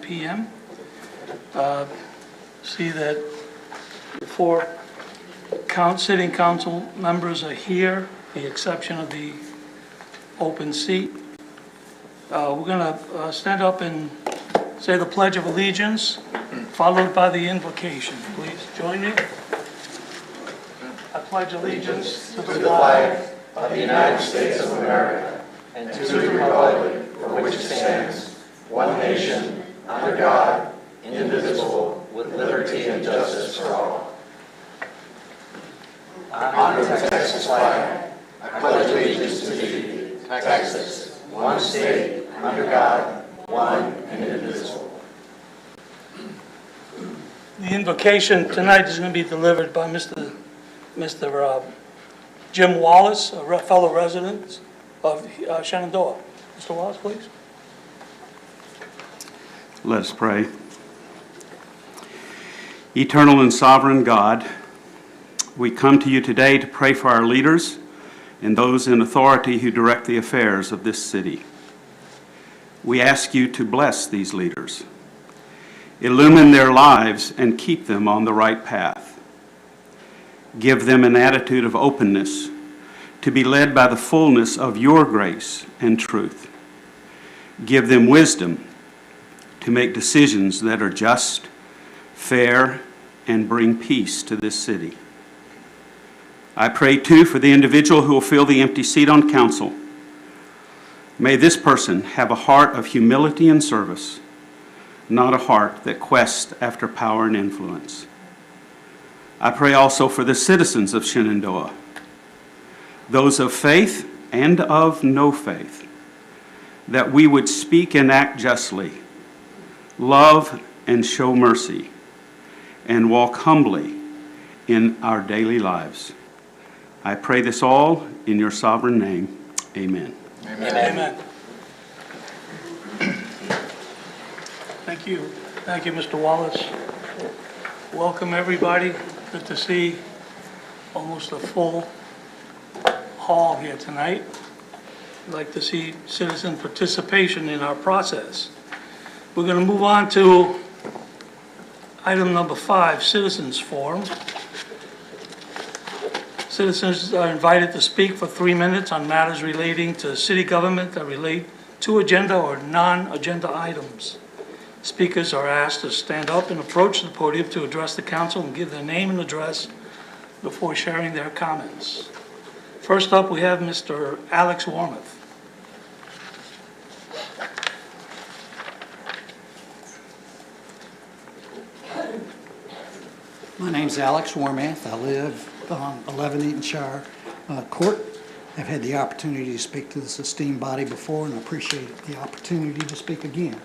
p.m. See that the 4 sitting council members are here, with the exception of the open seat. We're going to stand up and say the Pledge of Allegiance, followed by the invocation. Please join me. I pledge allegiance to the flag of the United States of America and to the republic for which it stands, one nation, under God, indivisible, with liberty and justice for all. I honor the Texas flag. I pledge allegiance to thee, Texas, one state, under God, one and indivisible. The invocation tonight is going to be delivered by Mr. Jim Wallace, a fellow resident of Shenandoah. Mr. Wallace, please. Let us pray. Eternal and sovereign God, we come to you today to pray for our leaders and those in authority who direct the affairs of this city. We ask you to bless these leaders, illumine their lives, and keep them on the right path. Give them an attitude of openness to be led by the fullness of your grace and truth. Give them wisdom to make decisions that are just, fair, and bring peace to this city. I pray, too, for the individual who will fill the empty seat on council. May this person have a heart of humility and service, not a heart that quests after power and influence. I pray also for the citizens of Shenandoah, those of faith and of no faith, that we would speak and act justly, love and show mercy, and walk humbly in our daily lives. I pray this all in your sovereign name. Amen. Amen. Thank you. Thank you, Mr. Wallace. Welcome, everybody. Good to see almost a full hall here tonight. I'd like to see citizen participation in our process. We're going to move on to item number 5, Citizens Forum. Citizens are invited to speak for 3 minutes on matters relating to city government that relate to agenda or non-agenda items. Speakers are asked to stand up and approach the podium to address the council and give their name and address before sharing their comments. First up, we have Mr. Alex Wormuth. My name's Alex Wormuth. I live on 11 Eatonshire Court. I've had the opportunity to speak to this esteemed body before, and I appreciate the opportunity to speak again.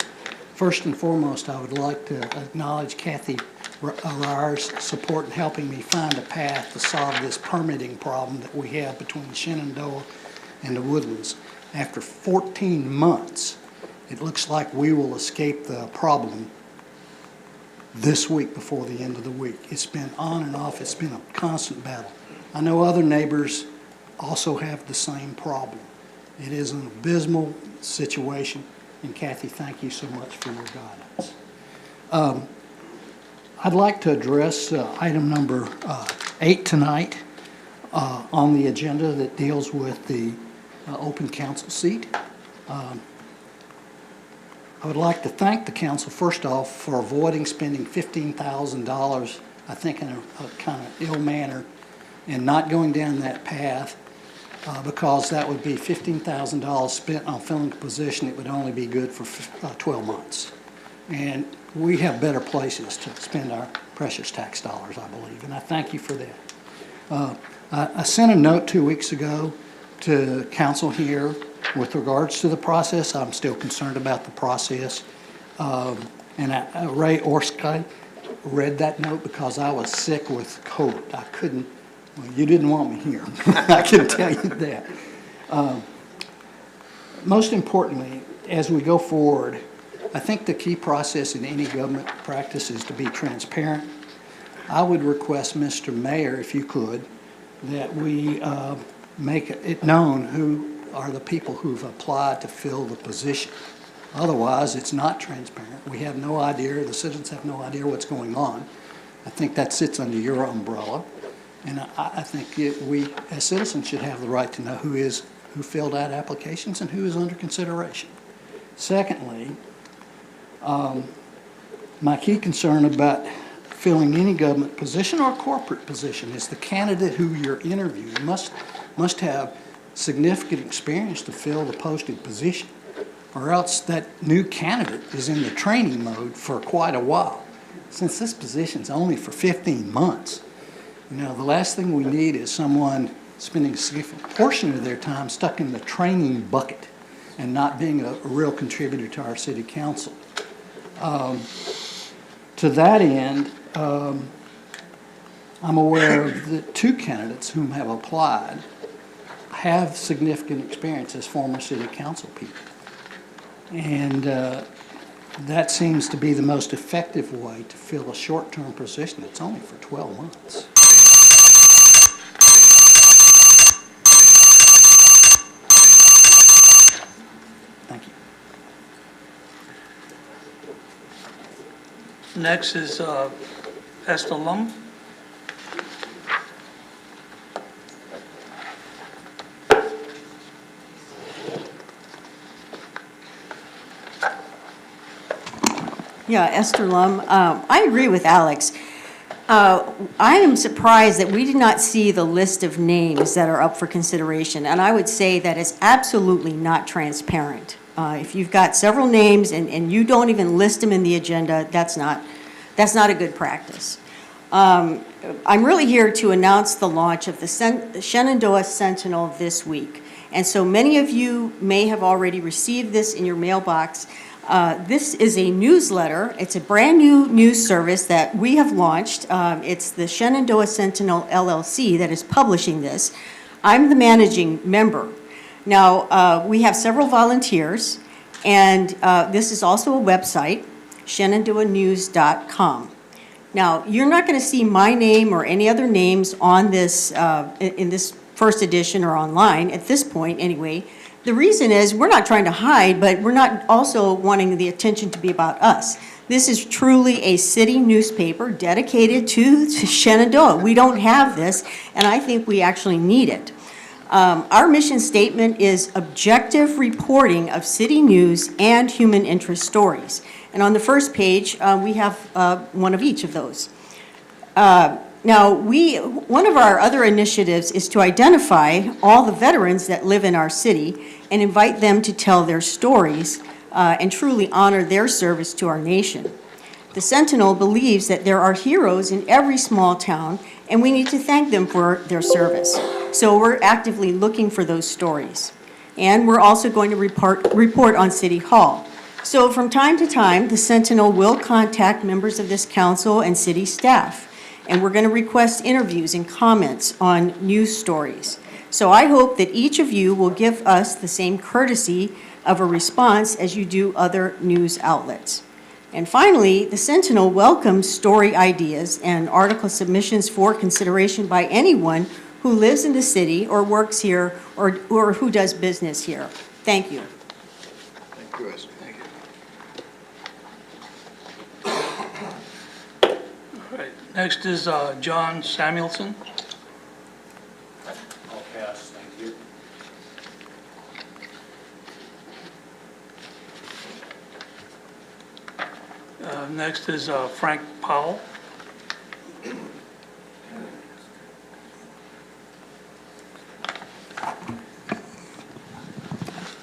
First and foremost, I would like to acknowledge Kathy Ryer's support in helping me find a path to solve this permitting problem that we have between Shenandoah and the Woodlands. After 14 months, it looks like we will escape the problem this week before the end of the week. It's been on and off. It's been a constant battle. I know other neighbors also have the same problem. It is an abysmal situation, and Kathy, thank you so much for your guidance. I'd like to address item number 8 tonight on the agenda that deals with the open council seat. I would like to thank the council, first off, for avoiding spending $15,000, I think in a kind of ill manner, and not going down that path, because that would be $15,000 spent on filling the position. It would only be good for 12 months. And we have better places to spend our precious tax dollars, I believe, and I thank you for that. I sent a note 2 weeks ago to council here with regards to the process. I'm still concerned about the process. And Ray Orsky read that note because I was sick with COVID. I couldn't, well, you didn't want me here. I can tell you that. Most importantly, as we go forward, I think the key process in any government practice is to be transparent. I would request, Mr. Mayor, if you could, that we make it known who are the people who've applied to fill the position. Otherwise, it's not transparent. We have no idea, the citizens have no idea what's going on. I think that sits under your umbrella. And I think we, as citizens, should have the right to know who filled out applications and who is under consideration. Secondly, my key concern about filling any government position or corporate position is the candidate who you're interviewing must have significant experience to fill the posted position, or else that new candidate is in the training mode for quite a while. Since this position's only for 15 months, the last thing we need is someone spending a significant portion of their time stuck in the training bucket and not being a real contributor to our city council. To that end, I'm aware of the 2 candidates whom have applied have significant experience as former city council people. And that seems to be the most effective way to fill a short-term position that's only for 12 months. Thank you. Next is Esther Lum. Yeah, Esther Lum. I agree with Alex. I am surprised that we did not see the list of names that are up for consideration, and I would say that it's absolutely not transparent. If you've got several names and you don't even list them in the agenda, that's not a good practice. I'm really here to announce the launch of the Shenandoah Sentinel this week, and so many of you may have already received this in your mailbox. This is a newsletter. It's a brand new news service that we have launched. It's the Shenandoah Sentinel LLC that is publishing this. I'm the managing member. Now, we have several volunteers, and this is also a website, shenandoahnews.com. Now, you're not going to see my name or any other names on this, in this first edition or online, at this point anyway. The reason is we're not trying to hide, but we're not also wanting the attention to be about us. This is truly a city newspaper dedicated to Shenandoah. We don't have this, and I think we actually need it. Our mission statement is objective reporting of city news and human interest stories. And on the first page, we have one of each of those. Now, one of our other initiatives is to identify all the veterans that live in our city and invite them to tell their stories and truly honor their service to our nation. The Sentinel believes that there are heroes in every small town, and we need to thank them for their service. So we're actively looking for those stories. And we're also going to report on City Hall. So from time to time, the Sentinel will contact members of this council and city staff. And we're going to request interviews and comments on news stories. So I hope that each of you will give us the same courtesy of a response as you do other news outlets. And finally, the Sentinel welcomes story ideas and article submissions for consideration by anyone who lives in the city or works here or who does business here. Thank you. Thank you, Esther. Thank you. All right. Next is John Samuelson. I'll pass, thank you. Next is Frank Powell.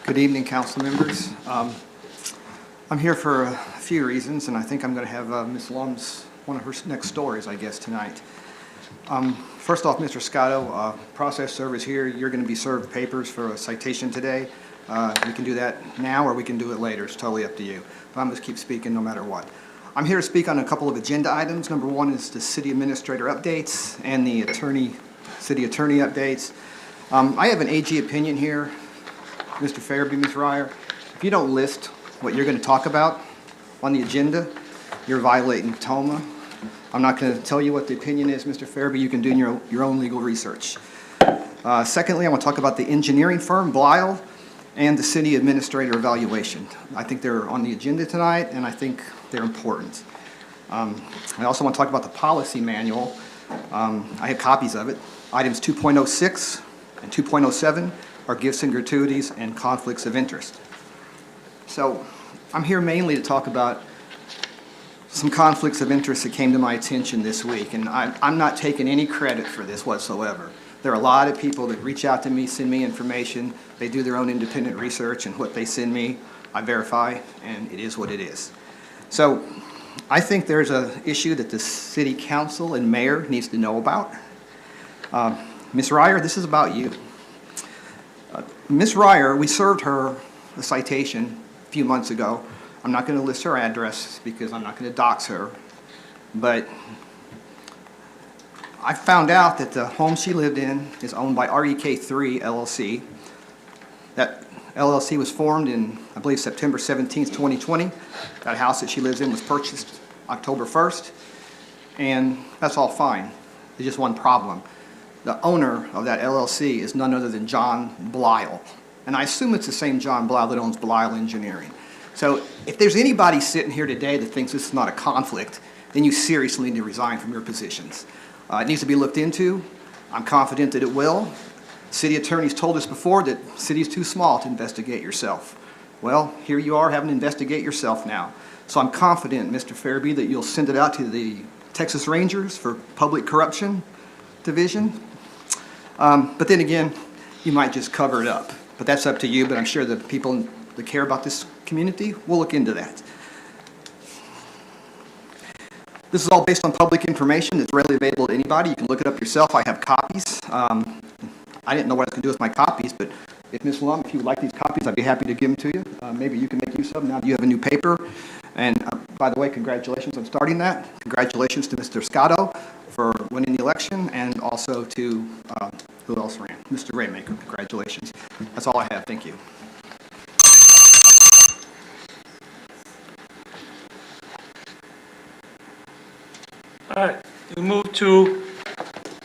Good evening, council members. I'm here for a few reasons, and I think I'm going to have Ms. Lum's one of her next stories, I guess, tonight. First off, Mr. Scotto, process servers here, you're going to be served papers for a citation today. We can do that now or we can do it later. It's totally up to you. But I'm going to keep speaking no matter what. I'm here to speak on a couple of agenda items. Number one is the city administrator updates and the city attorney updates. I have an AG opinion here, Mr. Farabee, Ms. Ryer. If you don't list what you're going to talk about on the agenda, you're violating TOMA. I'm not going to tell you what the opinion is, Mr. Farabee. You can do your own legal research. Secondly, I want to talk about the engineering firm, Blyle, and the city administrator evaluation. I think they're on the agenda tonight, and I think they're important. I also want to talk about the policy manual. I have copies of it. Items 2.06 and 2.07 are gifts and gratuities and conflicts of interest. So I'm here mainly to talk about some conflicts of interest that came to my attention this week, and I'm not taking any credit for this whatsoever. There are a lot of people that reach out to me, send me information. They do their own independent research, and what they send me, I verify, and it is what it is. So I think there's an issue that the city council and mayor needs to know about. Ms. Ryer, this is about you. Ms. Ryer, we served her a citation a few months ago. I'm not going to list her address because I'm not going to dox her, but I found out that the home she lived in is owned by REK3 LLC. That LLC was formed in, I believe, September 17th, 2020. That house that she lives in was purchased October 1st, and that's all fine. There's just one problem. The owner of that LLC is none other than John Blyle, and I assume it's the same John Blyle that owns Blyle Engineering. So if there's anybody sitting here today that thinks this is not a conflict, then you seriously need to resign from your positions. It needs to be looked into. I'm confident that it will. City attorneys told us before that the city is too small to investigate yourself. Well, here you are having to investigate yourself now. So I'm confident, Mr. Fairby, that you'll send it out to the Texas Rangers for Public Corruption Division. But then again, you might just cover it up. But that's up to you, but I'm sure the people that care about this community will look into that. This is all based on public information that's readily available to anybody. You can look it up yourself. I have copies. I didn't know what I was going to do with my copies, but if Ms. Lum, if you would like these copies, I'd be happy to give them to you. Maybe you can make use of them now that you have a new paper. And by the way, congratulations on starting that. Congratulations to Mr. Scotto for winning the election, and also to, who else ran? Mr. Raymaker, congratulations. That's all I have. Thank you. All right, we move to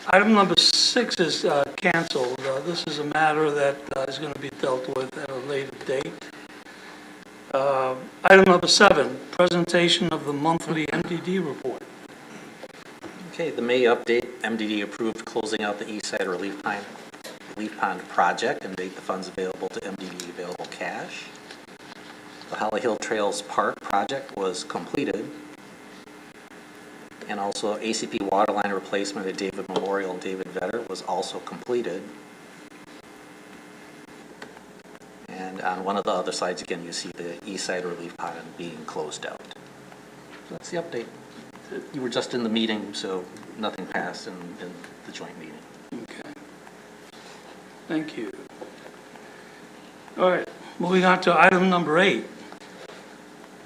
item number 6 is canceled. This is a matter that is going to be dealt with at a later date. Item number 7, presentation of the monthly MDD report. Okay, the May update, MDD approved closing out the East Side Relief Pond project and made the funds available to MDD available cash. The Holly Hill Trails Park project was completed. And also ACP waterline replacement at David Memorial and David Vetter was also completed. And on one of the other slides, again, you see the East Side Relief Pond being closed out. So that's the update. You were just in the meeting, so nothing passed in the joint meeting. Okay. Thank you. All right, moving on to item number 8.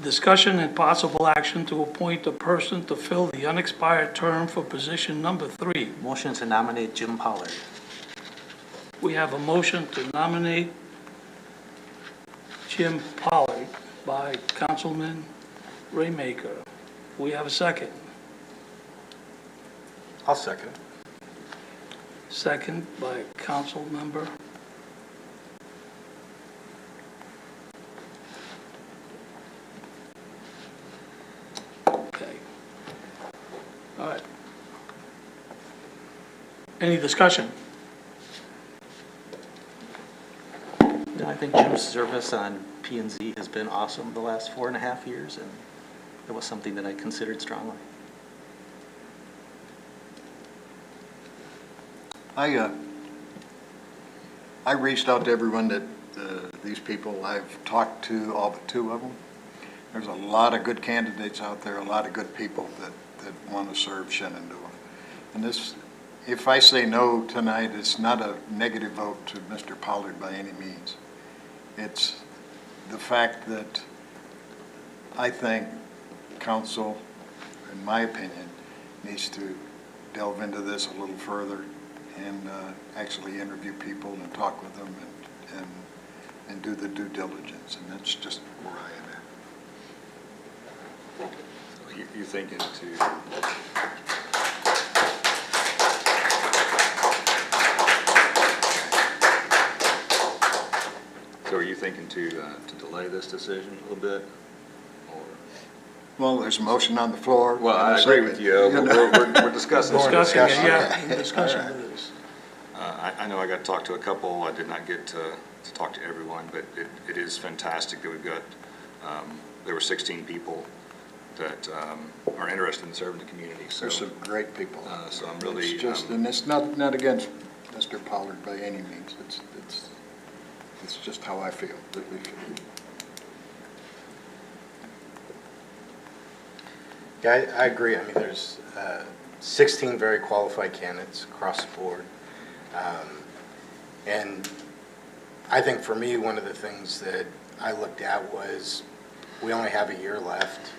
Discussion and possible action to appoint a person to fill the unexpired term for position number 3. Motion to nominate Jim Pollard. We have a motion to nominate Jim Pollard by Councilman Raymaker. We have a second. I'll second. Second by Council Member. Okay. All right. Any discussion? No, I think Jim's service on P&Z has been awesome the last 4.5 years, and it was something that I considered strongly. I reached out to everyone that these people, I've talked to all but 2 of them. There's a lot of good candidates out there, a lot of good people that want to serve Shenandoah. And this, if I say no tonight, it's not a negative vote to Mr. Pollard by any means. It's the fact that I think council, in my opinion, needs to delve into this a little further and actually interview people and talk with them and do the due diligence. And that's just where I am at. You're thinking to... So are you thinking thinking to delay this decision a little bit? Or? Well, there's a motion on the floor. Well, I agree with you. We're discussing. Discussing it, yeah, Okay. discussion All right. of this. I know I got to talk to a couple. I did not get to talk to everyone, but it is fantastic that we've got, there were 16 people that are interested in serving the community. So, There's some great people. So I'm really, It's just, and it's not against Mr. Pollard by any means. It's just how I feel that we feel. Yeah, I agree. I mean, there's 16 very qualified candidates across the board. And I think for me, one of the things that I looked at was we only have a year left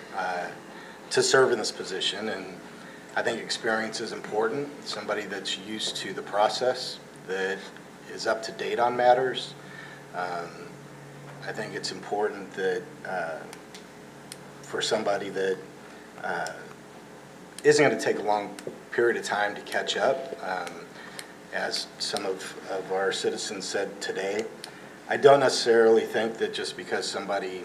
to serve in this position, and I think experience is important. Somebody that's used to the process, that is up to date on matters. I think it's important that for somebody that isn't going to take a long period of time to catch up. As some of our citizens said today, I don't necessarily think that just because somebody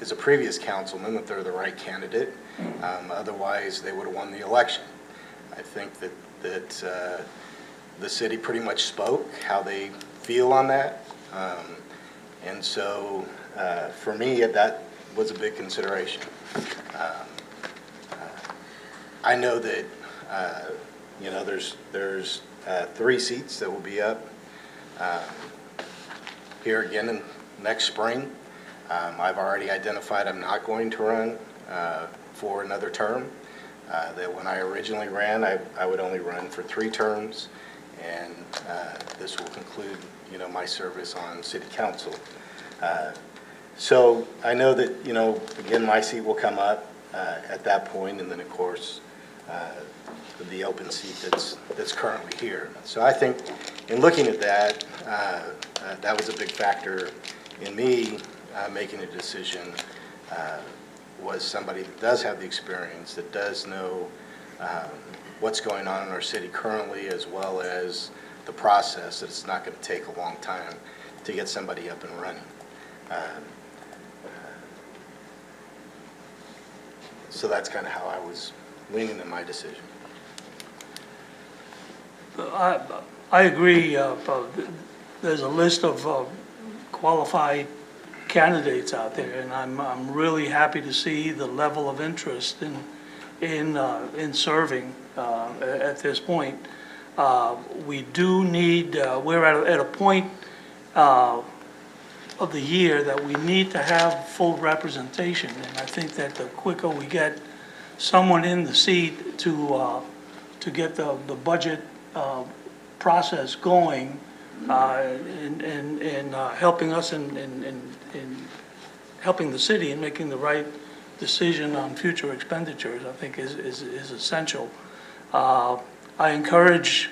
is a previous councilman that they're the right candidate. Otherwise, they would have won the election. I think that the city pretty much spoke how they feel on that. And so for me, that was a big consideration. I know that, you know, there's 3 seats that will be up here again in next spring. I've already identified I'm not going to run for another term. That when I originally ran, I would only run for 3 terms, and this will conclude, you know, my service on city council. So I know that, you know, again, my seat will come up at that point, and then of course the open seat that's currently here. So I think in looking at that, that was a big factor in me making a decision. Was somebody that does have the experience, that does know what's going on in our city currently, as well as the process, that it's not going to take a long time to get somebody up and running. So that's kind of how I was leaning in my decision. I agree. There's a list of qualified candidates out there, and I'm really happy to see the level of interest in serving at this point. We do need. We're at a point of the year that we need to have full representation, and I think that the quicker we get someone in the seat to get the budget process going and helping us in helping the city in making the right decision on future expenditures, I think is essential. I encourage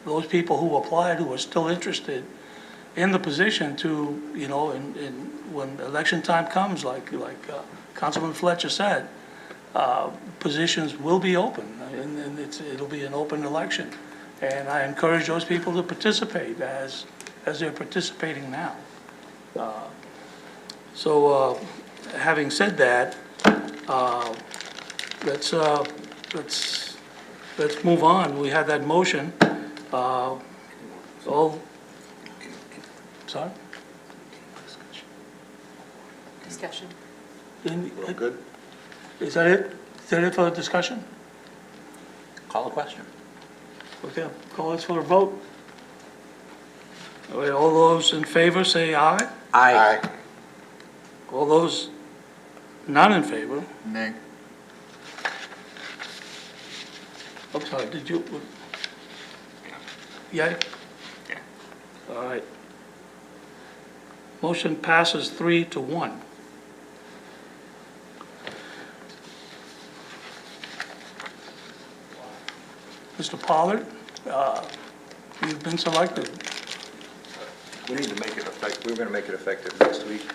those people who applied who are still interested in the position to, you know, when election time comes, like Councilman Fletcher said, positions will be open, and it'll be an open election. And I encourage those people to participate as they're participating now. So having said that, let's move on. We had that motion. Sorry? Discussion. Good. Is that it? Is that it for the discussion? Call a question. Okay, call this for a vote. All those in favor say aye. Aye. All those not in favor, Nay. I'm sorry, did you? Yay? Yeah. All right. Motion passes 3-1. Mr. Pollard, you've been selected. We need to make it effective. We're going to make it effective next week.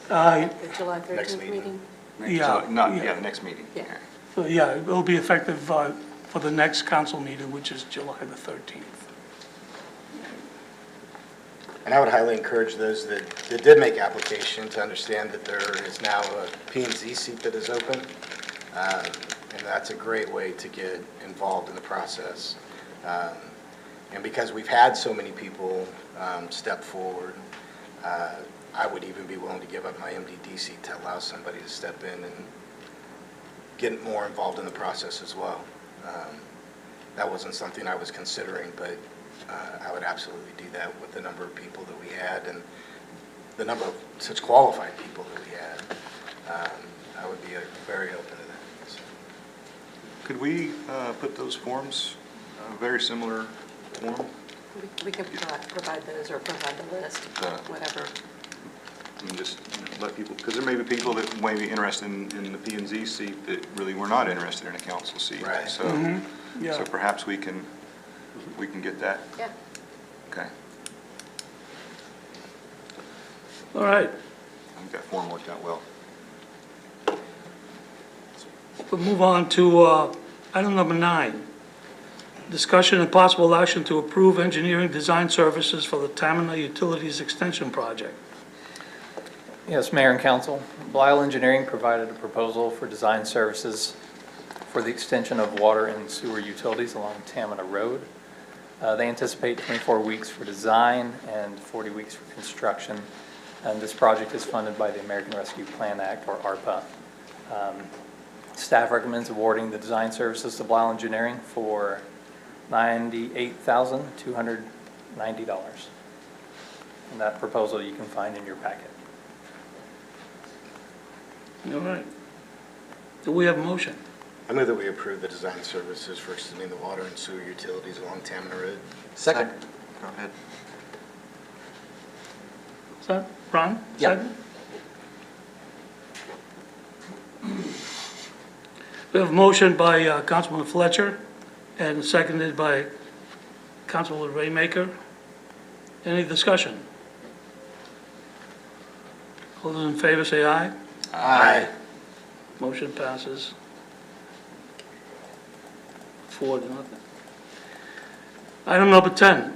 The July Next 13th meeting. meeting? Yeah, The next meeting. Yeah. So, yeah, it will be effective for the next council meeting, which is July the 13th. And I would highly encourage those that did make application to understand that there is now a P&Z seat that is open. And that's a great way to get involved in the process. And because we've had so many people step forward, I would even be willing to give up my MDD seat to allow somebody to step in and get more involved in the process as well. That wasn't something I was considering, but I would absolutely do that with the number of people that we had and the number of such qualified people that we had. I would be very open to that. So. Could we put those forms, very similar form? We can provide those or provide the list, whatever. And just let people, because there may be people that may be interested in the P&Z seat that really were not interested in a council seat. Right. So, Yeah. so perhaps we can get that. Yeah. Okay. All right, I think that form worked out well. we'll move on to item number 9. Discussion and possible action to approve engineering design services for the Tamina Utilities Extension Project. Yes, Mayor and Council. Blyle Engineering provided a proposal for design services for the extension of water and sewer utilities along Tamina Road. They anticipate 24 weeks for design and 40 weeks for construction. And this project is funded by the American Rescue Plan Act, or ARPA. Staff recommends awarding the design services to Blyle Engineering for $98,290. And that proposal you can find in your packet. All right. Do we have a motion? I move that we approve the design services for extending the water and sewer utilities along Tamina Road. Second. Go ahead. Is that Ron? Yeah. Second? We have a motion by Councilman Fletcher and seconded by Councilman Raymaker. Any discussion? All those in favor say aye. Aye. Motion passes 4-0. Item number 10,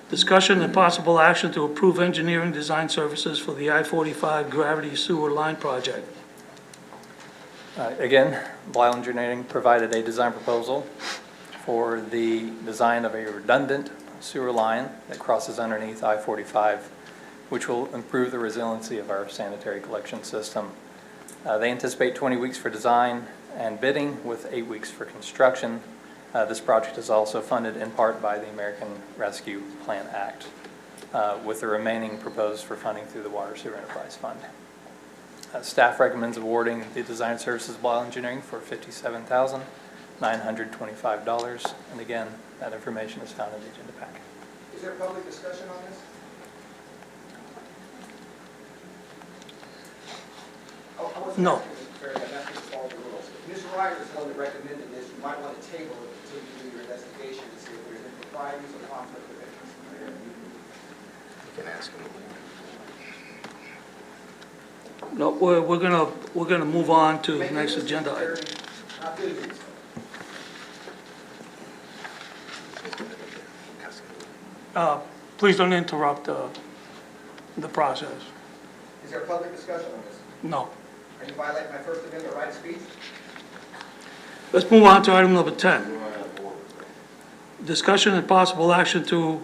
discussion and possible action to approve engineering design services for the I-45 gravity sewer line project. Again, Blyle Engineering provided a design proposal for the design of a redundant sewer line that crosses underneath I-45, which will improve the resiliency of our sanitary collection system. They anticipate 20 weeks for design and bidding with 8 weeks for construction. This project is also funded in part by the American Rescue Plan Act, with the remaining proposed for funding through the Water Sewer Enterprise Fund. Staff recommends awarding the design services Blyle Engineering for $57,925. And again, that information is found in the agenda packet. Is there public discussion on this? No. If Ms. Ryder is the one that recommended this, you might want to table it until you do your investigation to see if there's improprieties or conflict of interest. You can ask them. No, we're gonna move on to the next agenda item. Not good news. Please don't interrupt the process. Is there public discussion on this? No. Are you violating my First Amendment right of speech? Let's move on to item number 10. Discussion and possible action to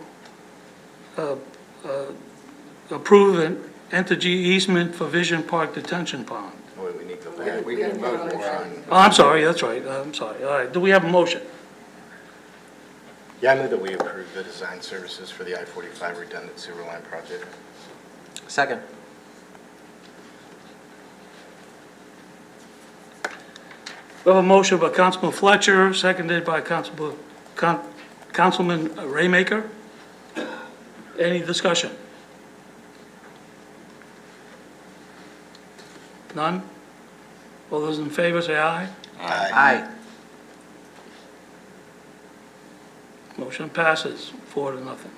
approve an Entergy easement for Vision Park Detention Pond. Wait, we need to vote. We can vote more on. Oh, I'm sorry, that's right, I'm sorry. All right, do we have a motion? Yeah, I move that we approve the design services for the I-45 redundant sewer line project. Second. We have a motion by Councilman Fletcher, seconded by Councilman Raymaker. Any discussion? None? All those in favor say aye. Aye. Motion passes 4-0.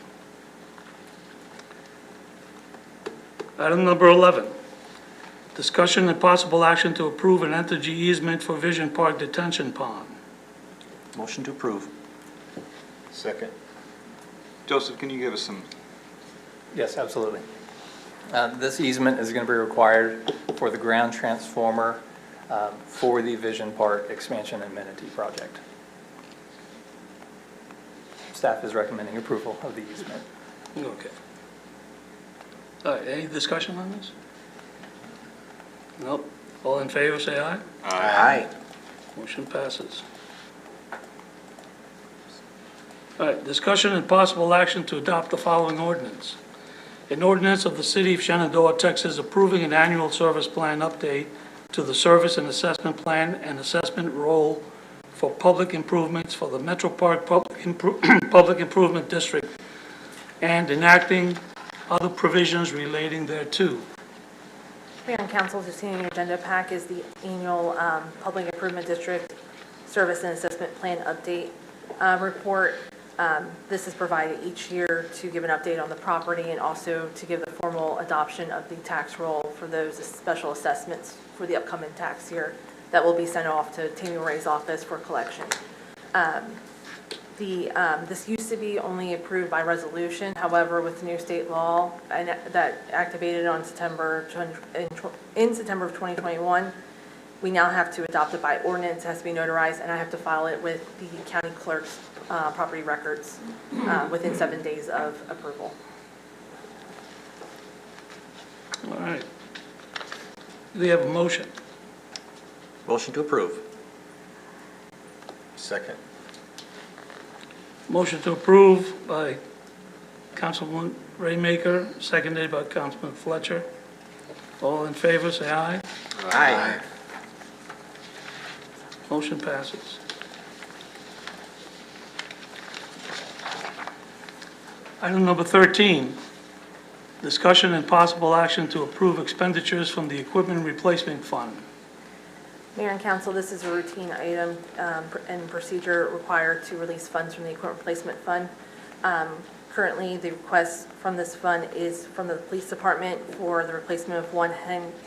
Item number 11, discussion and possible action to approve an Entergy easement for Vision Park Detention Pond. Motion to approve. Second. Joseph, can you give us some Yes, absolutely. This easement is going to be required for the ground transformer for the Vision Park expansion amenity project. Staff is recommending approval of the easement. Okay. All right, any discussion on this? Nope. All in favor, say aye. Aye. Motion passes. All right, discussion and possible action to adopt the following ordinance. An ordinance of the City of Shenandoah, Texas, approving an annual service plan update to the service and assessment plan and assessment role for public improvements for the Metro Park Public Improvement District and enacting other provisions relating thereto. Mayor and council, just seeing your agenda pack is the annual Public Improvement District Service and Assessment Plan Update report. This is provided each year to give an update on the property and also to give the formal adoption of the tax roll for those special assessments for the upcoming tax year that will be sent off to Tammy Ray's office for collection. This used to be only approved by resolution. However, with new state law that activated on September of 2021, we now have to adopt it by ordinance. It has to be notarized, and I have to file it with the county clerk's property records within 7 days of approval. All right. Do we have a motion? Motion to approve. Second. Motion to approve by Councilman Raymaker, seconded by Councilman Fletcher. All in favor, say aye. Aye. Motion passes. Item number 13, discussion and possible action to approve expenditures from the Equipment Replacement Fund. Mayor and council, this is a routine item and procedure required to release funds from the Equipment Replacement Fund. Currently, the request from this fund is from the police department for the replacement of one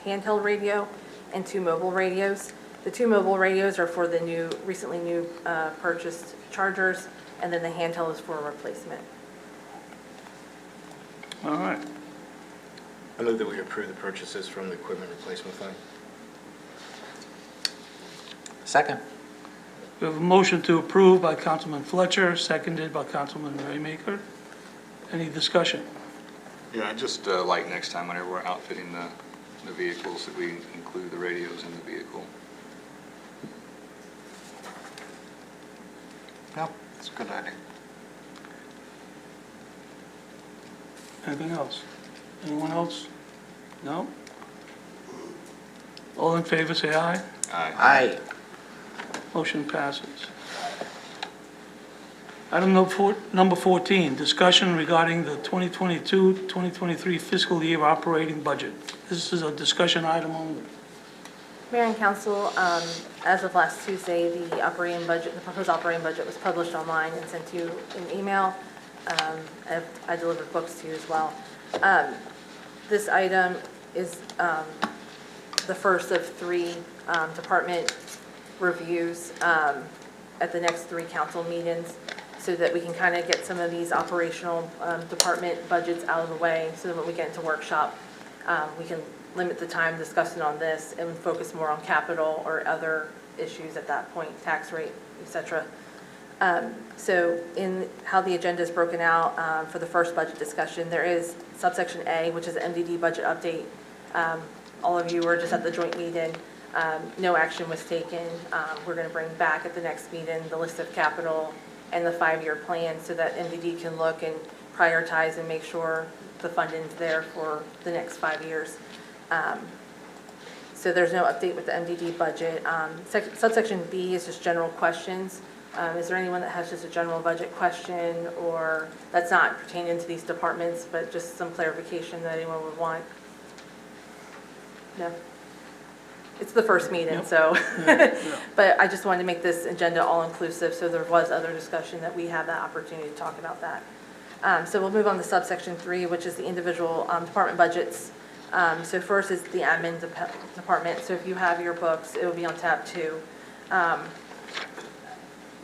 handheld radio and 2 mobile radios. The 2 mobile radios are for the recently purchased chargers, and then the handheld is for a replacement. All right. I move that we approve the purchases from the Equipment Replacement Fund. Second. We have a motion to approve by Councilman Fletcher, seconded by Councilman Raymaker. Any discussion? Yeah, I'd just like next time whenever we're outfitting the vehicles that we include the radios in the vehicle. Yeah, that's a good idea. Anything else? Anyone else? No? All in favor, say aye. Aye. Motion passes. Item number 14, discussion regarding the 2022-2023 fiscal year operating budget. This is a discussion item only. Mayor and council, as of last Tuesday, the proposed operating budget was published online and sent to you in email. I delivered books to you as well. This item is the first of 3 department reviews at the next 3 council meetings, so that we can kind of get some of these operational department budgets out of the way, so that when we get into workshop, we can limit the time discussing on this and focus more on capital or other issues at that point, tax rate, etc. So in how the agenda is broken out for the first budget discussion, there is subsection A, which is the MDD budget update. All of you were just at the joint meeting. No action was taken. We're going to bring back at the next meeting the list of capital and the 5-year plan so that MDD can look and prioritize and make sure the funding's there for the next 5 years. So there's no update with the MDD budget. Subsection B is just general questions. Is there anyone that has just a general budget question, or that's not pertaining to these departments, but just some clarification that anyone would want? No? It's the first meeting, so. But I just wanted to make this agenda all-inclusive, so there was other discussion that we have that opportunity to talk about that. So we'll move on to subsection 3, which is the individual department budgets. So first is the admin department. So if you have your books, it will be on tab 2.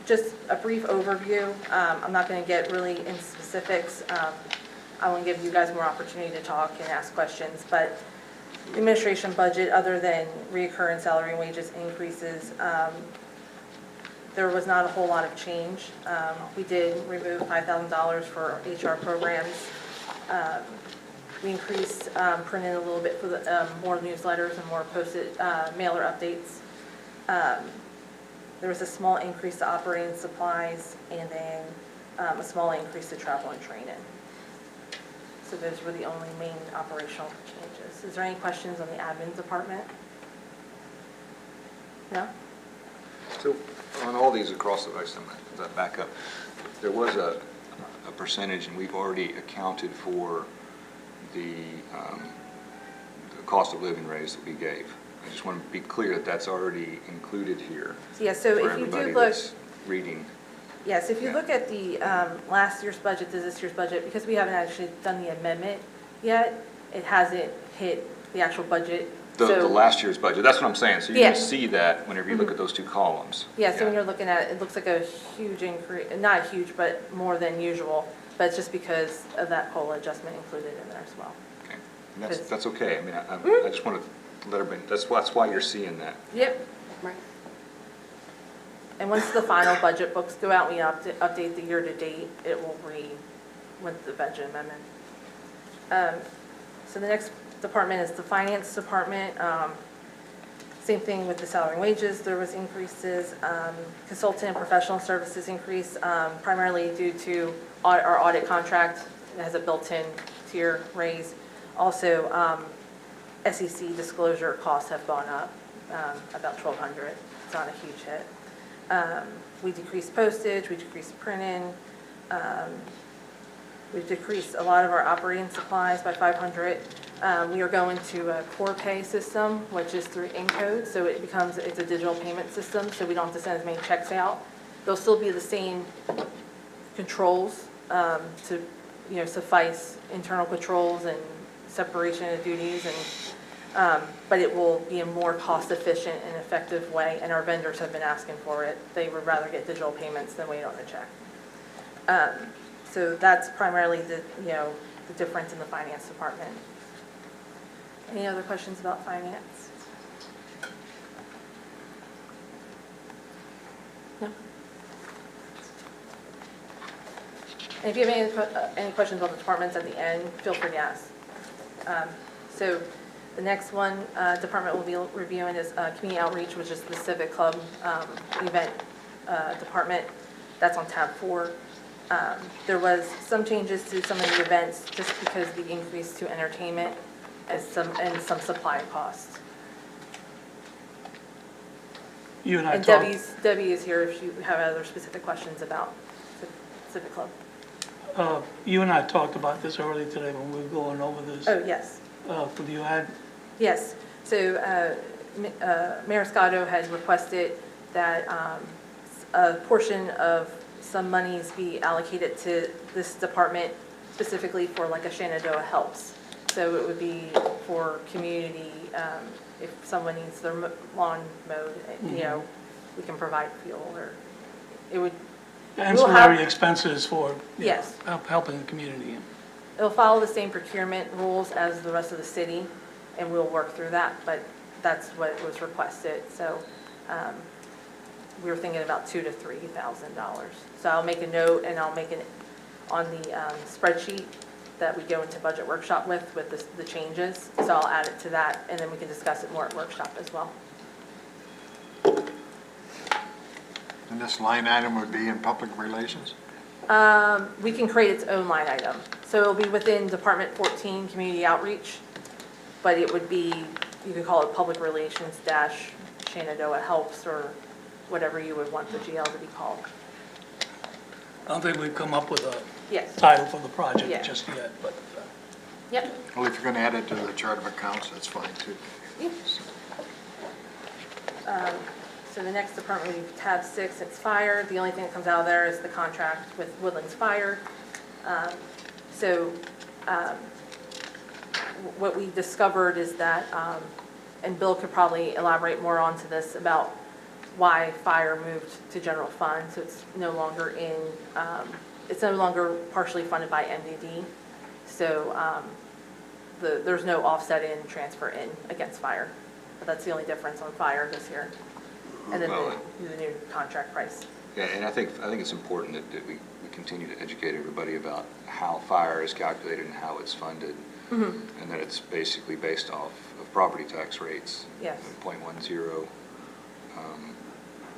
Just a brief overview. I'm not going to get really into specifics. I want to give you guys more opportunity to talk and ask questions, but the administration budget, other than reoccurring salary and wages increases, there was not a whole lot of change. We did remove $5,000 for HR programs. We increased printing a little bit for the more newsletters and more posted mailer updates. There was a small increase to operating supplies, and then a small increase to travel and training. So those were the only main operational changes. Is there any questions on the admin department? No? So on all these across the, back up, there was a percentage, and we've already accounted for the cost of living raise that we gave. I just want to be clear that that's already included here. Yeah, so for if you do everybody look, that's reading. yes, if you Yeah. look at the last year's budget to this year's budget, because we haven't actually done the amendment yet, it hasn't hit the actual budget. The So- last year's budget, that's what I'm saying. So you're Yeah. going to see that whenever you look at those two columns. Yeah, so when you're looking at it, it looks like a huge increase, not huge, but more than usual, but it's just because of that COLA adjustment included in there as well. Okay. And that's okay. I mean, Mm-hmm. I just want to let everybody, that's why you're seeing that. Yep. Right. And once the final budget books go out, we update the year-to-date, it will read with the budget amendment. So the next department is the finance department. Same thing with the salary and wages, there was increases. Consultant and professional services increase primarily due to our audit contract. It has a built-in tier raise. Also, SEC disclosure costs have gone up about $1,200. It's not a huge hit. We decreased postage, we decreased printing. We've decreased a lot of our operating supplies by $500. We are going to a core pay system, which is through Encode, so it's a digital payment system, so we don't have to send as many checks out. There'll still be the same controls to suffice internal controls and separation of duties, and but it will be a more cost-efficient and effective way, and our vendors have been asking for it. They would rather get digital payments than wait on a check. So that's primarily the difference in the finance department. Any other questions about finance? No? And if you have any questions about the departments at the end, feel free to ask. So the next one department we'll be reviewing is community outreach, which is the civic club event department. That's on tab 4. There was some changes to some of the events just because of the increase to entertainment and some supply costs. You and I And talked, Debbie is here if you have other specific questions about civic club. you and I talked about this earlier today when we were going over this. Oh, yes. Could you add? Yes, so Mayor Scotto has requested that a portion of some monies be allocated to this department specifically for like a Shenandoah Helps. So it would be for community, if someone needs their lawn mowed, we can provide fuel, or it would. Ancillary expenses for Yes. helping the community. It'll follow the same procurement rules as the rest of the city, and we'll work through that, but that's what was requested. So we were thinking about $2,000 to $3,000. So I'll make a note, and I'll make it on the spreadsheet that we go into budget workshop with the changes. So I'll add it to that, and then we can discuss it more at workshop as well. And this line item would be in public relations? We can create its own line item. So it'll be within Department 14, Community Outreach, but it would be, you could call it Public Relations - Shenandoah Helps, or whatever you would want the GL to be called. I don't think we've come up with a Yes. title for the project Yeah. just yet, but Yep. Well, if you're going to add it to the chart of accounts, that's fine too. So the next department would be tab 6, it's fire. The only thing that comes out of there is the contract with Woodlands Fire. What we discovered is that, and Bill could probably elaborate more onto this, about why fire moved to general fund. So it's no longer partially funded by MDD. So there's no offset in, transfer in against fire. But that's the only difference on fire this year. And then the new contract price. Yeah, and I think it's important that we continue to educate everybody about how fire is calculated and how it's funded. And that it's basically based off of property tax rates. Yes. 0.10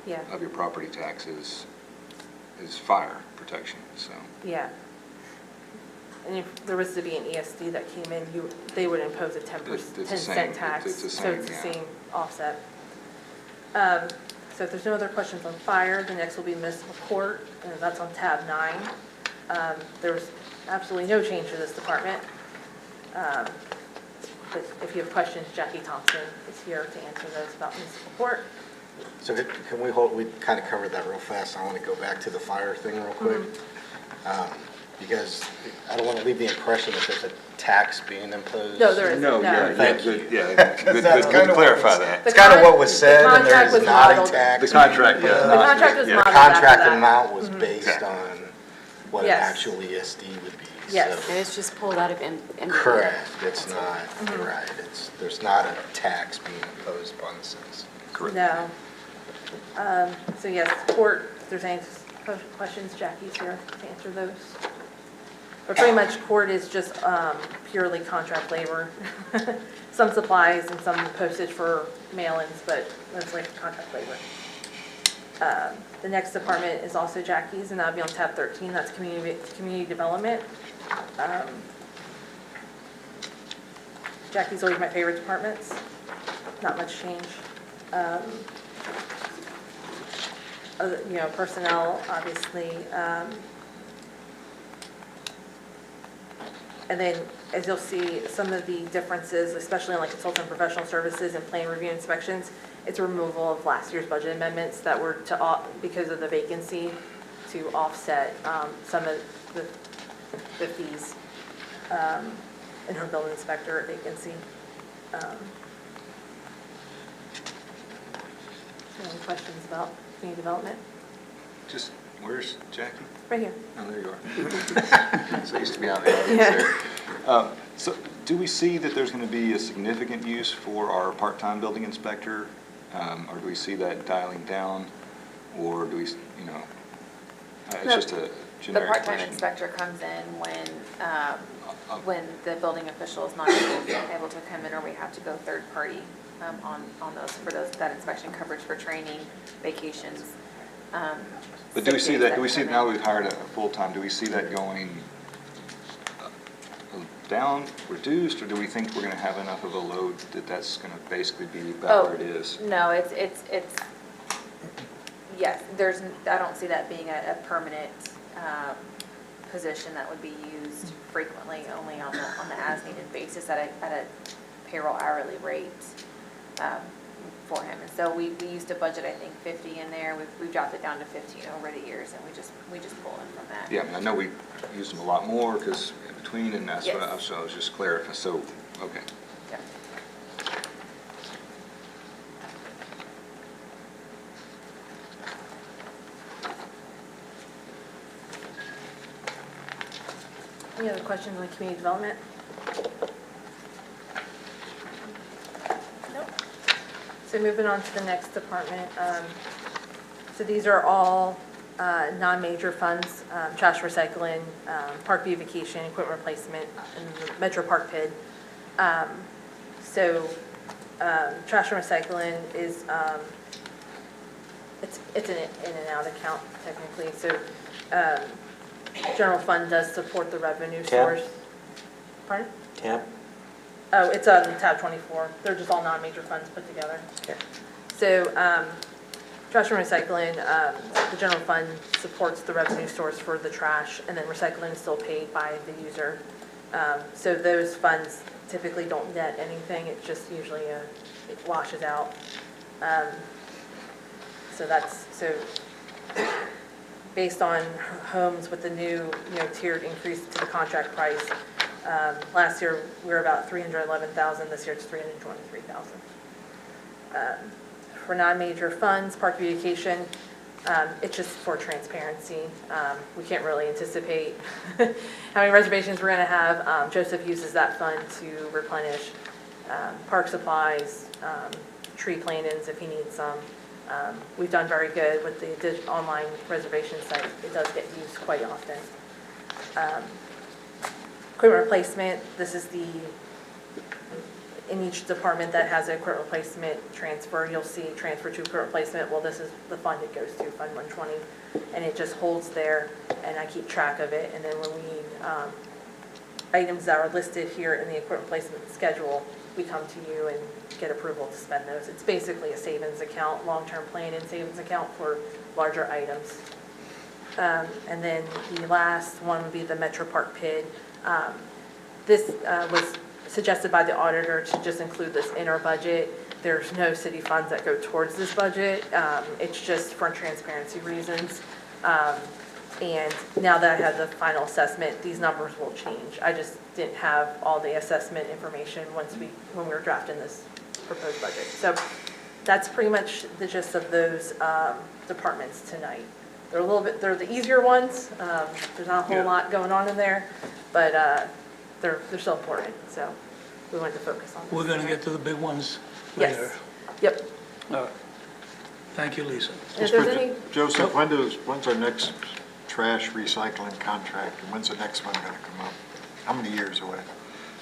Yeah. of your property taxes is fire protection, so. Yeah. And if there was to be an ESD that came in, they would impose a 10 cent tax. It's the So same, it's the yeah. same offset. So if there's no other questions on fire, the next will be municipal court, and that's on tab 9. There's absolutely no change to this department. But if you have questions, Jackie Thompson is here to answer those about municipal court. So can we kind of covered that real fast. I want to go back to the fire thing real quick. Because I don't want to leave the impression that there's a tax being imposed. No, there isn't. No, Thank you. good That's kind to of clarify that. It's kind of what was said, the and there contract is was not a modeled- tax. The contract, The contract was yeah. modeled The after contract that. amount was based on what an Yes. actual ESD would be. Yes. So- And it's just pulled out of MDD. Correct, it's not, you're right, there's not a tax being imposed upon the citizens. Correct. No. So yes, court, if there's any questions, Jackie's here to answer those. But pretty much court is just purely contract labor. Some supplies and some postage for mail-ins, but mostly contract labor. The next department is also Jackie's, and that'll be on tab 13, that's community development. Jackie's always my favorite departments, not much change. Personnel, obviously. And then, as you'll see, some of the differences, especially in like consultant professional services and plan review inspections, it's removal of last year's budget amendments that were because of the vacancy to offset some of the fees in her building inspector vacancy. Any questions about community development? Just, where's Jackie? Right here. Oh, there you are. So I used to be out in the audience there. So do we see that there's going to be a significant use for our part-time building inspector? Or do we see that dialing down? Or do we, it's just a The generic part-time question. inspector comes in when the building official is not able to come in, or we have to go third party on that inspection coverage for training, vacations. But do we sick see days that, do we see, come now in. we've hired a full-time, do we see that going down, reduced, or do we think we're going to have enough of a load that that's going to basically be about where it is? No, it's yes, I don't see that being a permanent position that would be used frequently, only on the as-needed basis at a payroll hourly rate for him. And so we used to budget, I think, 50 in there. We've dropped it down to 15 over the years, and we just pull in from that. Yeah, I mean, I know we use them a lot more because in between, and that's what Yes. so I was just clarifying. So, okay. Yeah. Any other questions on community development? Nope. So moving on to the next department. So these are all non-major funds, trash recycling, park beautification, equipment replacement, and the Metro Park PID. Trash and recycling is, it's an in and out account technically. So general fund does support the revenue source. Pardon? Tab? Oh, it's on tab 24. They're just all non-major funds put together. Okay. So trash and recycling, the general fund supports the revenue source for the trash, and then recycling is still paid by the user. So those funds typically don't net anything. It's just usually it washes out. So based on homes with the new tiered increase to the contract price, last year we were about 311,000. This year it's 323,000. For non-major funds, park beautification, It's just for transparency. We can't really anticipate how many reservations we're going to have. Joseph uses that fund to replenish park supplies, tree plantings if he needs some. We've done very good with the online reservation site. It does get used quite often. Equipment replacement, this is in each department that has an equipment replacement transfer, you'll see transfer to equipment replacement. Well, this is the fund it goes to, Fund 120, and it just holds there, and I keep track of it. And then when we need items that are listed here in the equipment replacement schedule, we come to you and get approval to spend those. It's basically a savings account, long-term plan and savings account for larger items. And then the last one would be the Metro Park PID. This was suggested by the auditor to just include this in our budget. There's no city funds that go towards this budget. It's just for transparency reasons. And now that I have the final assessment, these numbers will change. I just didn't have all the assessment information when we were drafting this proposed budget. So that's pretty much the gist of those departments tonight. They're the easier ones. There's not a whole lot going on in there, but they're still important. So we wanted to focus on this. We're going to get to the big ones later. Yes. Yep. All right. Thank you, Lisa. If there's any, Joseph, when's our next trash recycling contract, and when's the next one gonna come up? How many years away?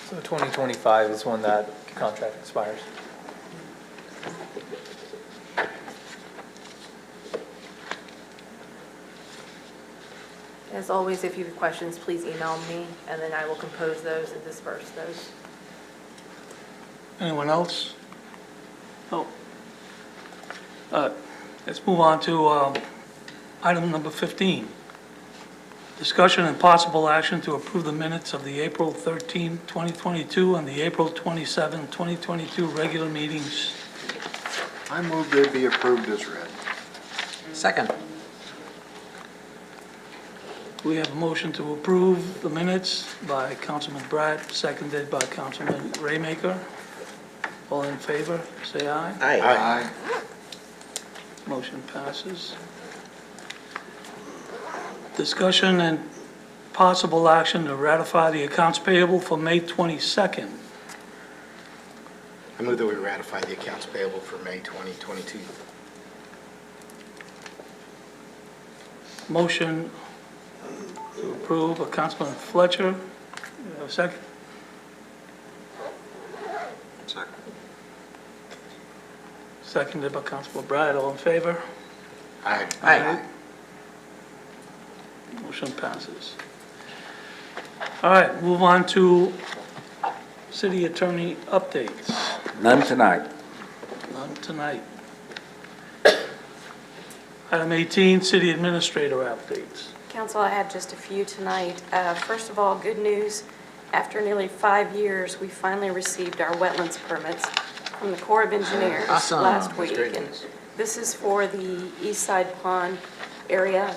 So 2025 is when that contract expires. as always, if you have questions, please email me, and then I will compose those and disperse those. Anyone else? No. Let's move on to item number 15. Discussion and possible action to approve the minutes of the April 13, 2022 and the April 27, 2022 regular meetings. I move they be approved as read. Second. We have a motion to approve the minutes by Councilman Brad, seconded by Councilman Raymaker. All in favor, say aye. Aye. Motion passes. Discussion and possible action to ratify the accounts payable for May 22nd. I move that we ratify the accounts payable for May 2022. Motion to approve by Councilman Fletcher. You have a second? Second. Seconded by Councilman Brad. All in favor? Aye. Aye. Motion passes. All right, move on to city attorney updates. None tonight. None tonight. Item 18, city administrator updates. Council, I have just a few tonight. First of all, good news. After nearly 5 years, we finally received our wetlands permits from the Corps of Engineers last week. And this is for the East Side Pond area.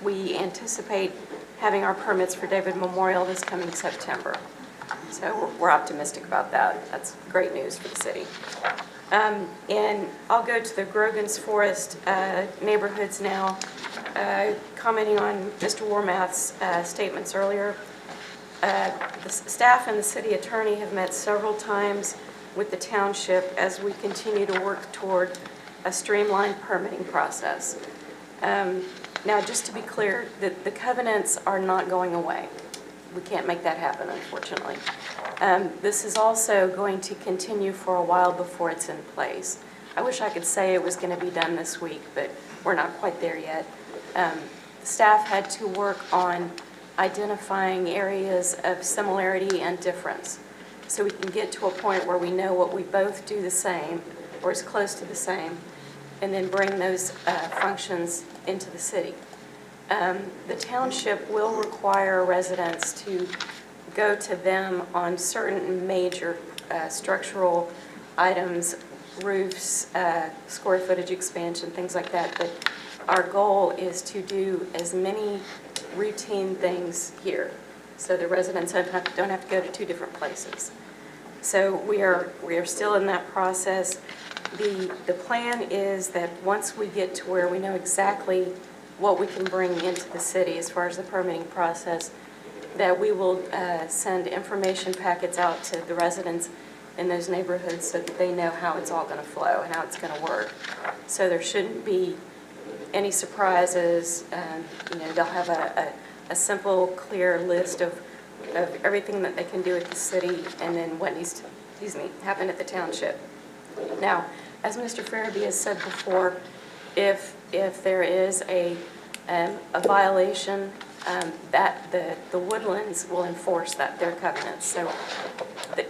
We anticipate having our permits for David Memorial this coming September. So we're optimistic about that. That's great news for the city. And I'll go to the Grogan's Forest neighborhoods now. Commenting on Mr. Warmath's statements earlier, the staff and the city attorney have met several times with the township as we continue to work toward a streamlined permitting process. Now, just to be clear, the covenants are not going away. We can't make that happen, unfortunately. This is also going to continue for a while before it's in place. I wish I could say it was going to be done this week, but we're not quite there yet. Staff had to work on identifying areas of similarity and difference, so we can get to a point where we know what we both do the same, or as close to the same, and then bring those functions into the city. The township will require residents to go to them on certain major structural items, roofs, square footage expansion, things like that. But our goal is to do as many routine things here, so the residents don't have to go to two different places. So we are still in that process. The plan is that once we get to where we know exactly what we can bring into the city as far as the permitting process, that we will send information packets out to the residents in those neighborhoods so that they know how it's all going to flow and how it's going to work. So there shouldn't be any surprises. They'll have a simple, clear list of everything that they can do at the city and then what needs to, happen at the township. Now, as Mr. Farabee has said before, if there is a violation, that the Woodlands will enforce their covenants. So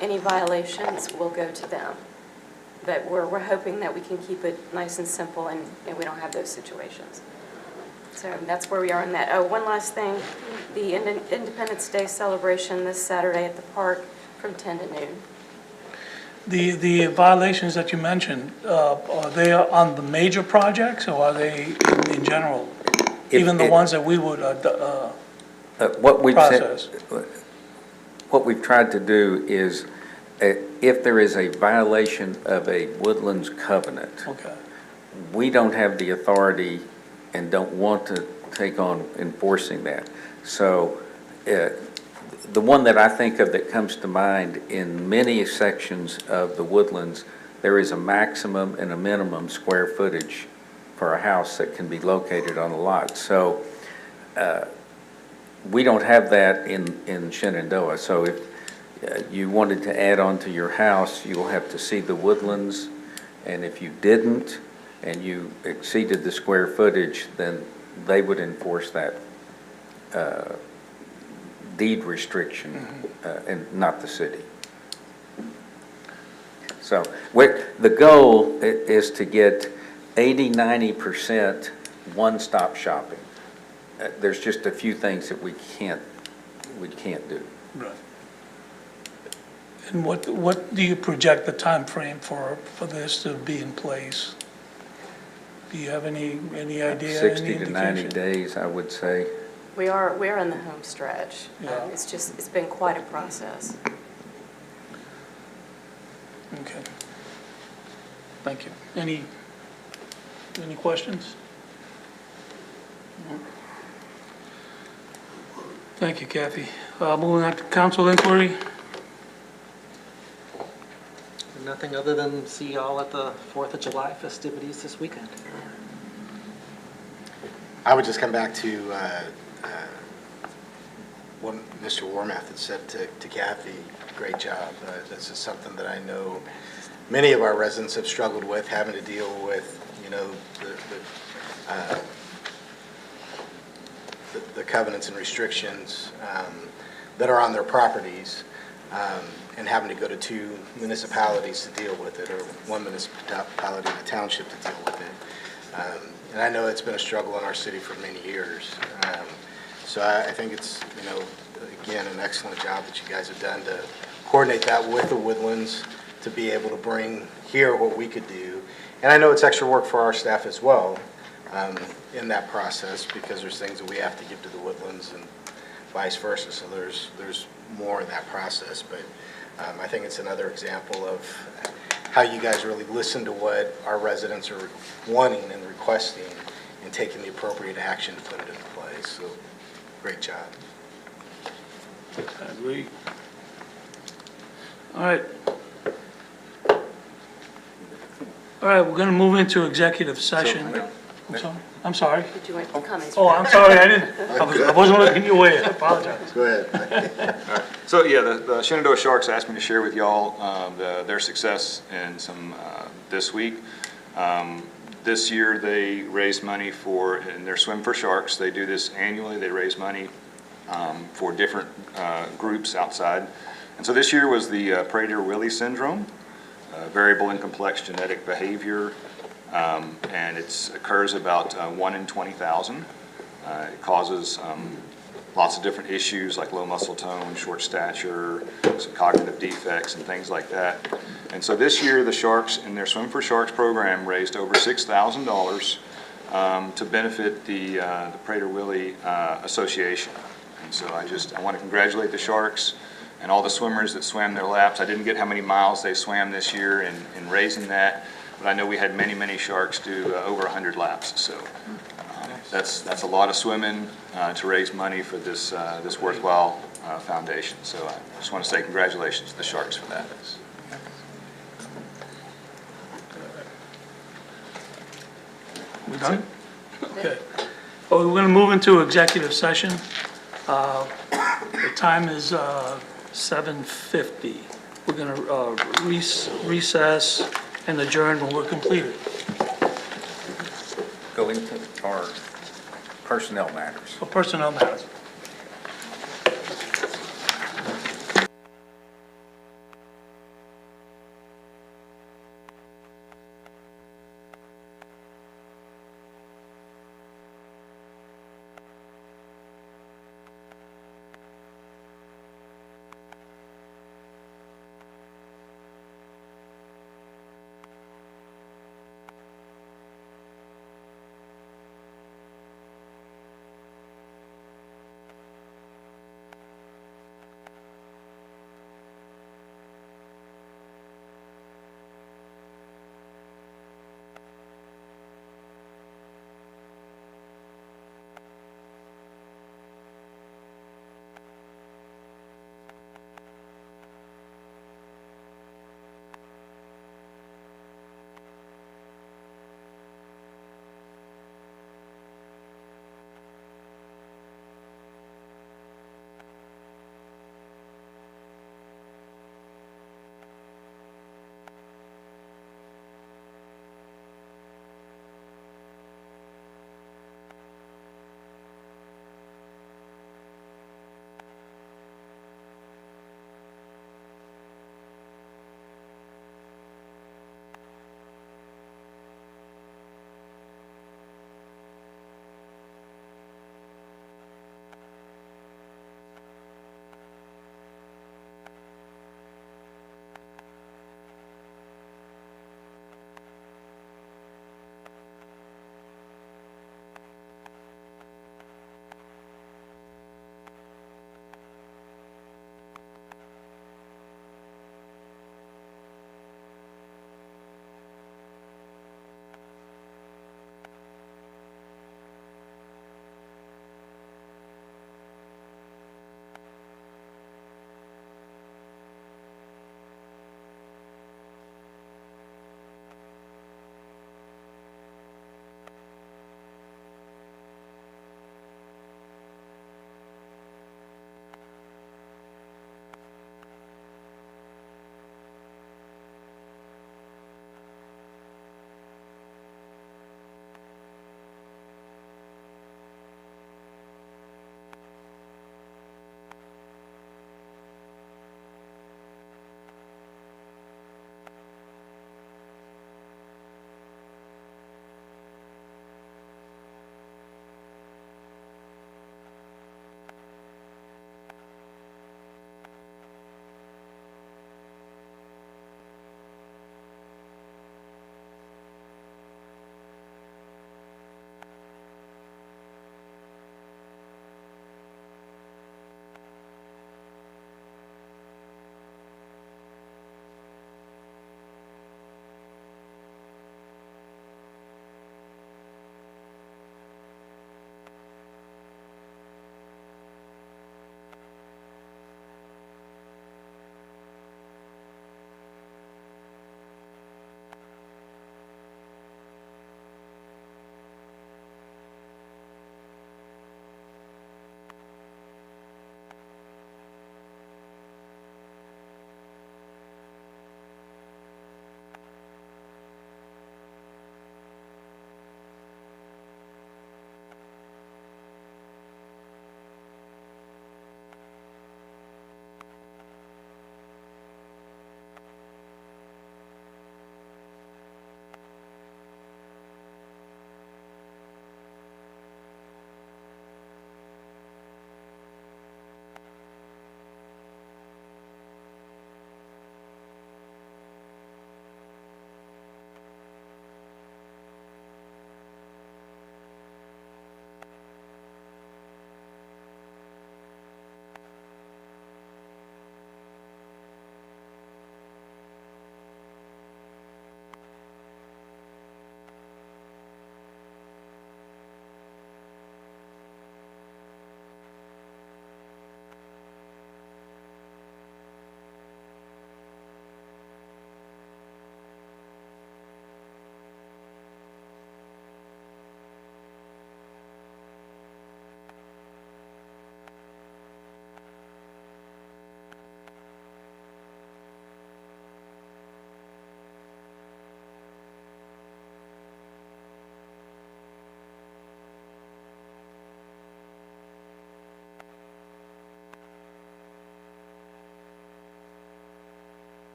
any violations will go to them. But we're hoping that we can keep it nice and simple and we don't have those situations. So that's where we are in that. Oh, one last thing, the Independence Day celebration this Saturday at the park from 10 to noon. The violations that you mentioned, are they on the major projects or are they in general? Even the ones that we would process? What we've tried to do is, if there is a violation of a Woodlands covenant, Okay. we don't have the authority and don't want to take on enforcing that. So the one that I think of that comes to mind, in many sections of the Woodlands, there is a maximum and a minimum square footage for a house that can be located on a lot. So we don't have that in Shenandoah. So if you wanted to add on to your house, you'll have to see the Woodlands, and if you didn't and you exceeded the square footage, then they would enforce that deed restriction, and not the city. So the goal is to get 80–90% one-stop shopping. There's just a few things that we can't do. Right. And what do you project the time frame for this to be in place? Do you have any idea? 60 to 90 days, I would say. We are in the home stretch. Yeah. It's been quite a process. Okay. Thank you. Any questions? Thank you, Kathy. Moving on to council inquiry. Nothing other than see y'all at the 4th of July festivities this weekend. I would just come back to what Mr. Warmath had said to Kathy. Great job. This is something that I know many of our residents have struggled with, having to deal with, the covenants and restrictions that are on their properties, and having to go to 2 municipalities to deal with it, or 1 municipality in the township to deal with it. And I know it's been a struggle in our city for many years. So I think it's, again, an excellent job that you guys have done to coordinate that with the Woodlands, to be able to bring here what we could do. And I know it's extra work for our staff as well in that process, because there's things that we have to give to the Woodlands and vice versa. So there's more in that process. But I think it's another example of how you guys really listen to what our residents are wanting and requesting and taking the appropriate action to put it into place. So great job. I agree. All right. All right, we're going to move into executive session. I'm sorry. Did you want comments? Oh, I'm sorry, I wasn't looking your way, I apologize. Go ahead. So yeah, the Shenandoah Sharks asked me to share with y'all their success in some this week. This year they raised money in their Swim for Sharks. They do this annually. They raise money for different groups outside. And so this year was the Prader-Willi syndrome, variable and complex genetic behavior, and it occurs about 1 in 20,000. It causes lots of different issues like low muscle tone, short stature, some cognitive defects and things like that. And so this year the Sharks in their Swim for Sharks program raised over $6,000 to benefit the Prader-Willi Association. And so I want to congratulate the Sharks and all the swimmers that swam their laps. I didn't get how many miles they swam this year in raising that, but I know we had many, many sharks do over 100 laps, so that's a lot of swimming to raise money for this worthwhile foundation. So I just want to say congratulations to the sharks for that. We done? Okay. Well, we're going to move into executive session. The time is 7:50. We're going to recess and adjourn when we're completed. Go into our personnel matters. For personnel matters.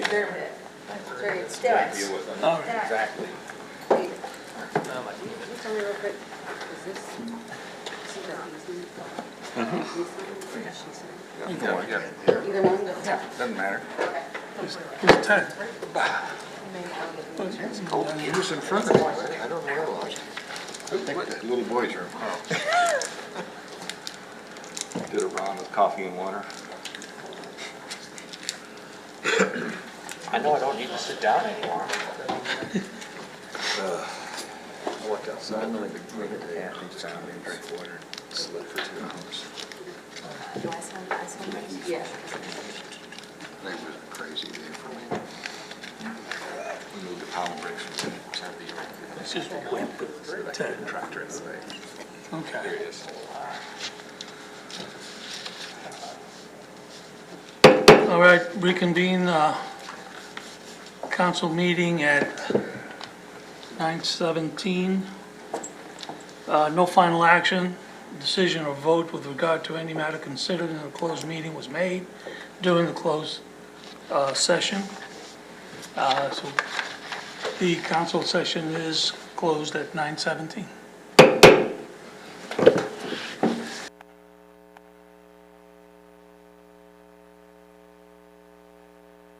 deserve it. Jerry, it's Deal with them. All right. Exactly. Tell me real quick, is this, see that easement? Either one? Doesn't matter. Who's Ted? He was in front of me, I don't realize. I think the little boys are. Did a run with coffee and water. I know I don't need to sit down anymore. I worked outside. I'm really big day. Each time I drink water, slept for 2 hours. Yeah. That was a crazy day for me. We moved the pound bricks from Saturday. It's just whip Ted. Tractor in the way. Okay. Here it is. All right, reconvene council meeting at 9:17. No final action, decision or vote with regard to any matter considered in a closed meeting was made during the closed session. So the council session is closed at 9:17.